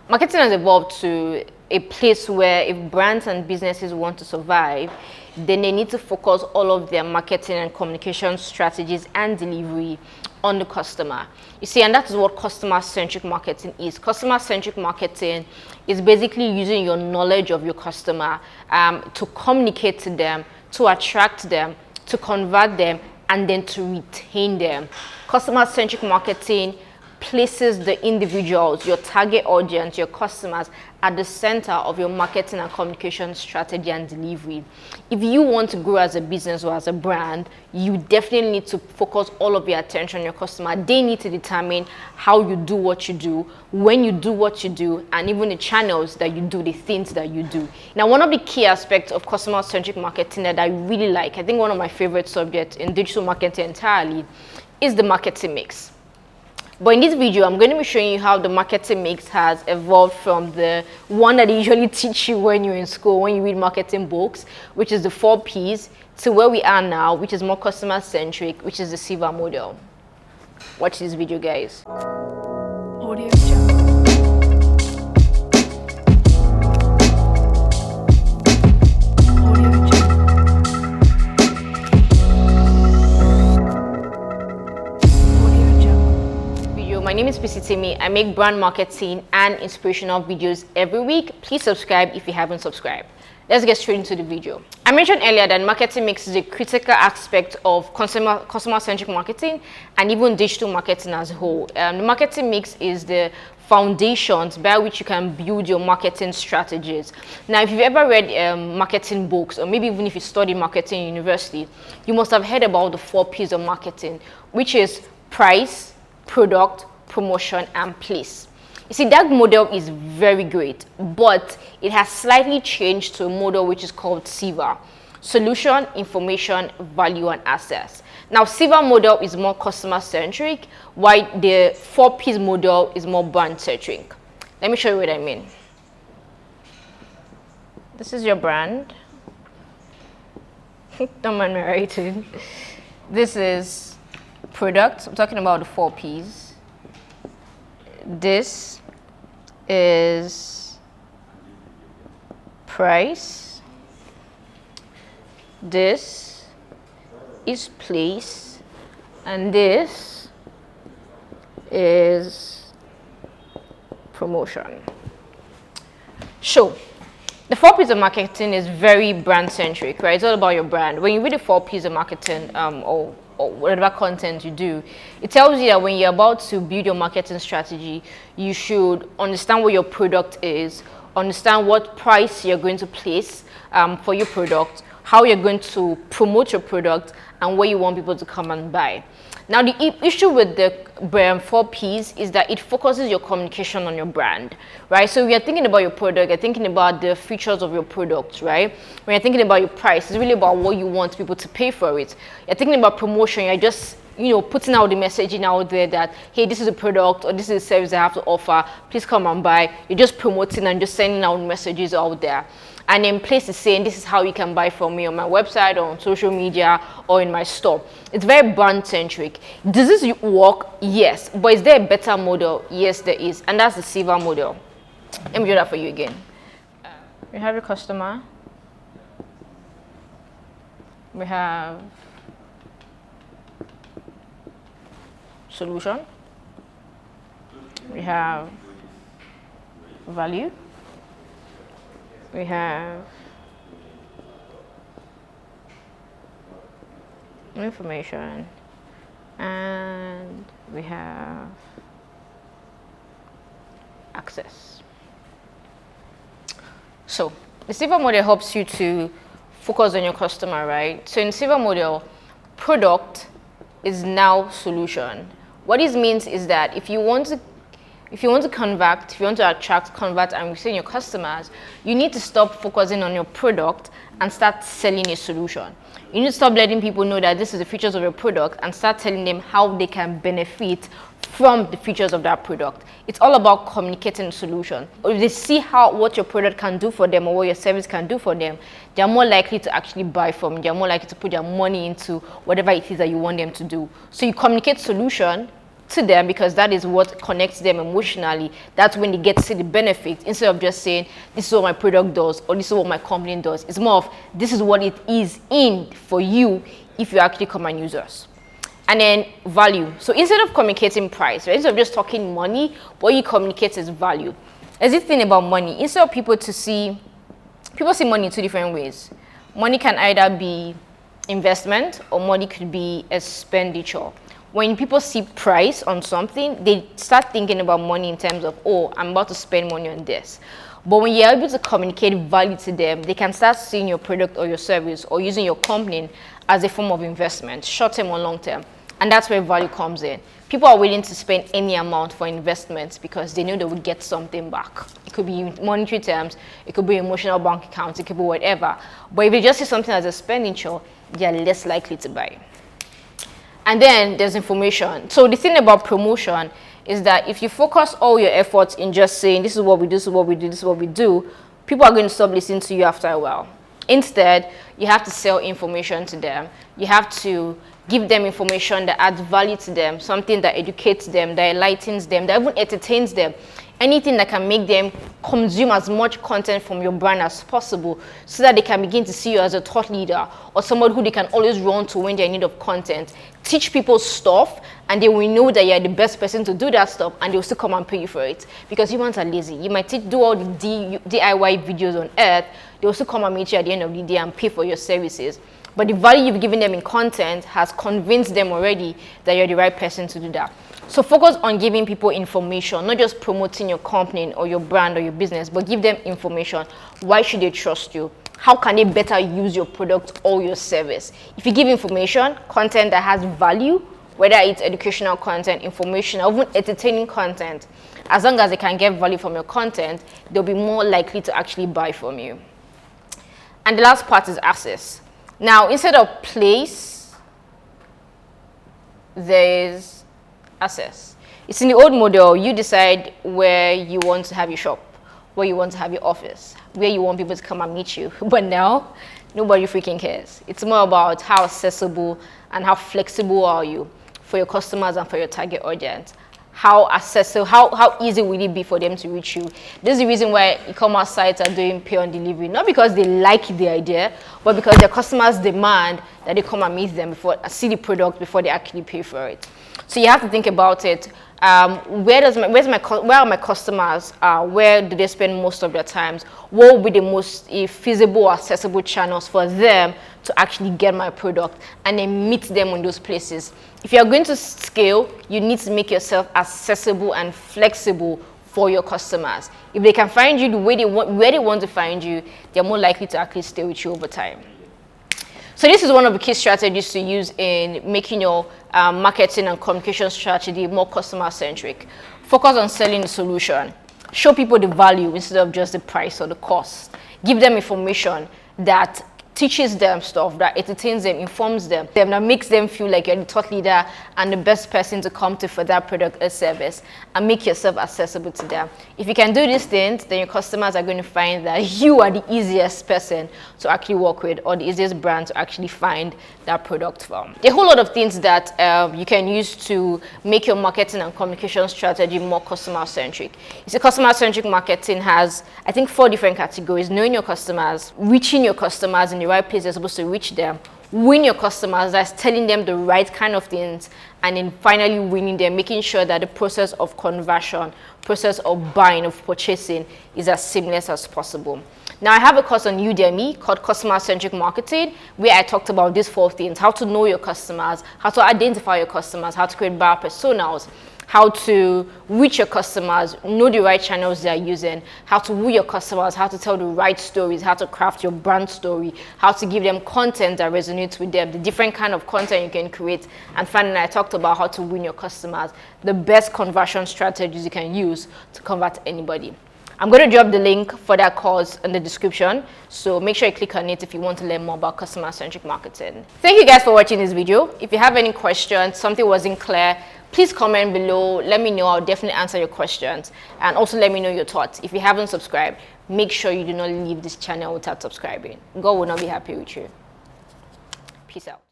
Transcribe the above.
Marketing has evolved to a place where if brands and businesses want to survive, then they need to focus all of their marketing and communication strategies and delivery on the customer. You see, and that is what customer-centric marketing is. Customer-centric marketing is basically using your knowledge of your customer to communicate to them, to attract them, to convert them, and then to retain them. Customer-centric marketing places the individuals, your target audience, your customers at the center of your marketing and communication strategy and delivery. If you want to grow as a business or as a brand, you definitely need to focus all of your attention on your customer. They need to determine how you do what you do, when you do what you do, and even the channels that you do, the things that you do. Now, one of the key aspects of customer-centric marketing that I really like, I think one of my favorite subjects in digital marketing entirely, is the marketing mix. But in this video, I'm going to be showing you how the marketing mix has evolved from the one that they usually teach you when you're in school, when you read marketing books, which is the 4 Ps, to where we are now, which is more customer-centric, which is the SIVA model. Watch this video, guys. Audio Jungle. My name is Itimi. I make brand marketing and inspirational videos every week. Please subscribe if you haven't subscribed. Let's get straight into the video. I mentioned earlier that marketing mix is a critical aspect of customer-centric marketing and even digital marketing as a whole. The marketing mix is the foundations by which you can build your marketing strategies. Now, if you've ever read marketing books, or maybe even if you study marketing in university, you must have heard about the 4 Ps of marketing, which is price, product, promotion, and place. You see, that model is very great, but it has slightly changed to a model which is called SIVA: solution, information, value, and access. Now, SIVA model is more customer-centric, while the 4 Ps model is more brand-centric. Let me show you what I mean. This is your brand. Don't mind me writing. This is product. I'm talking about the 4 Ps. This is price. This is place. And this is promotion. So, the 4 Ps of marketing is very brand centric, right? It's all about your brand. When you read the 4 Ps of marketing, or whatever content you do, it tells you that when you're about to build your marketing strategy, you should understand what your product is, understand what price you're going to place for your product, how you're going to promote your product, and where you want people to come and buy. Now, the issue with the brand 4 Ps is that it focuses your communication on your brand, right? So, when you're thinking about your product, you're thinking about the features of your product, right? When you're thinking about your price, it's really about what you want people to pay for it. You're thinking about promotion, you're just, putting out the messaging out there that, hey, this is a product or this is a service I have to offer, please come and buy. You're just promoting and just sending out messages out there. And then place is saying, this is how you can buy from me on my website or on social media or in my store. It's very brand centric. Does this work? Yes. But is there a better model? Yes, there is. And that's the SIVA model. Let me do that for you again. We have your customer. We have solution. We have value. We have information, and we have access. So the SIVA model helps you to focus on your customer, right? So in SIVA model, product is now solution. What this means is that if you want to convert, if you want to attract, convert, and retain your customers, you need to stop focusing on your product and start selling a solution. You need to stop letting people know that this is the features of your product and start telling them how they can benefit from the features of that product. It's all about communicating solution. If they see what your product can do for them or what your service can do for them, they're more likely to actually buy from you. They're more likely to put their money into whatever it is that you want them to do. So you communicate solution, to them, because that is what connects them emotionally. That's when they get to see the benefit, instead of just saying, this is what my product does, or this is what my company does. It's more of, this is what it is in for you if you actually come and use us. And then value. So instead of communicating price, right, instead of just talking money, what you communicate is value. As this thing about money, instead of people see money in two different ways. Money can either be investment, or money could be expenditure. When people see price on something, they start thinking about money in terms of, oh, I'm about to spend money on this. But when you're able to communicate value to them, they can start seeing your product or your service or using your company as a form of investment, short term or long term. And that's where value comes in. People are willing to spend any amount for investments because they know they will get something back. It could be in monetary terms, it could be emotional bank accounts, it could be whatever. But if they just see something as expenditure, they are less likely to buy. And then there's information. So the thing about promotion is that if you focus all your efforts in just saying, this is what we do, this is what we do, this is what we do, people are going to stop listening to you after a while. Instead, you have to sell information to them. You have to give them information that adds value to them, something that educates them, that enlightens them, that even entertains them. Anything that can make them consume as much content from your brand as possible, so that they can begin to see you as a thought leader or someone who they can always run to when they're in need of content. Teach people stuff, and they will know that you're the best person to do that stuff, and they'll still come and pay you for it. Because humans are lazy. You might do all the DIY videos on earth, they'll still come and meet you at the end of the day and pay for your services. But the value you've given them in content has convinced them already that you're the right person to do that. So focus on giving people information, not just promoting your company or your brand or your business, but give them information. Why should they trust you? How can they better use your product or your service? If you give information, content that has value, whether it's educational content, informational, even entertaining content, as long as they can get value from your content, they'll be more likely to actually buy from you. And the last part is access. Now, instead of place, there's access. It's in the old model, you decide where you want to have your shop, where you want to have your office, where you want people to come and meet you. But now, nobody freaking cares. It's more about how accessible and how flexible are you for your customers and for your target audience. How accessible, how easy will it be for them to reach you? This is the reason why e-commerce sites are doing pay on delivery. Not because they like the idea, but because their customers demand that they come and meet them before, see the product before they actually pay for it. So you have to think about it. Where are my customers? Where do they spend most of their times? What will be the most feasible or accessible channels for them to actually get my product, and then meet them in those places? If you're going to scale, you need to make yourself accessible and flexible for your customers. If they can find you the way they want, where they want to find you, they're more likely to actually stay with you over time. So this is one of the key strategies to use in making your marketing and communication strategy more customer-centric. Focus on selling the solution. Show people the value instead of just the price or the cost. Give them information that teaches them stuff, that entertains them, informs them, that makes them feel like you're the thought leader and the best person to come to for that product or service, and make yourself accessible to them. If you can do these things, then your customers are going to find that you are the easiest person to actually work with, or the easiest brand to actually find that product from. A whole lot of things that you can use to make your marketing and communication strategy more customer-centric. You see, customer-centric marketing has, I think, 4 different categories: knowing your customers, reaching your customers in the right place you're supposed to reach them, win your customers, that's telling them the right kind of things, and then finally winning them, making sure that the process of conversion, process of buying, of purchasing is as seamless as possible. Now, I have a course on Udemy called Customer-Centric Marketing, where I talked about these 4 things: how to know your customers, how to identify your customers, how to create buyer personas, how to reach your customers, know the right channels they're using, how to woo your customers, how to tell the right stories, how to craft your brand story, how to give them content that resonates with them, the different kind of content you can create. And finally, I talked about how to win your customers, the best conversion strategies you can use to convert anybody. I'm going to drop the link for that course in the description, so make sure you click on it if you want to learn more about customer-centric marketing. Thank you guys for watching this video. If you have any questions, something wasn't clear, please comment below. Let me know. I'll definitely answer your questions, and also let me know your thoughts. If you haven't subscribed, make sure you do not leave this channel without subscribing. God will not be happy with you. Peace out.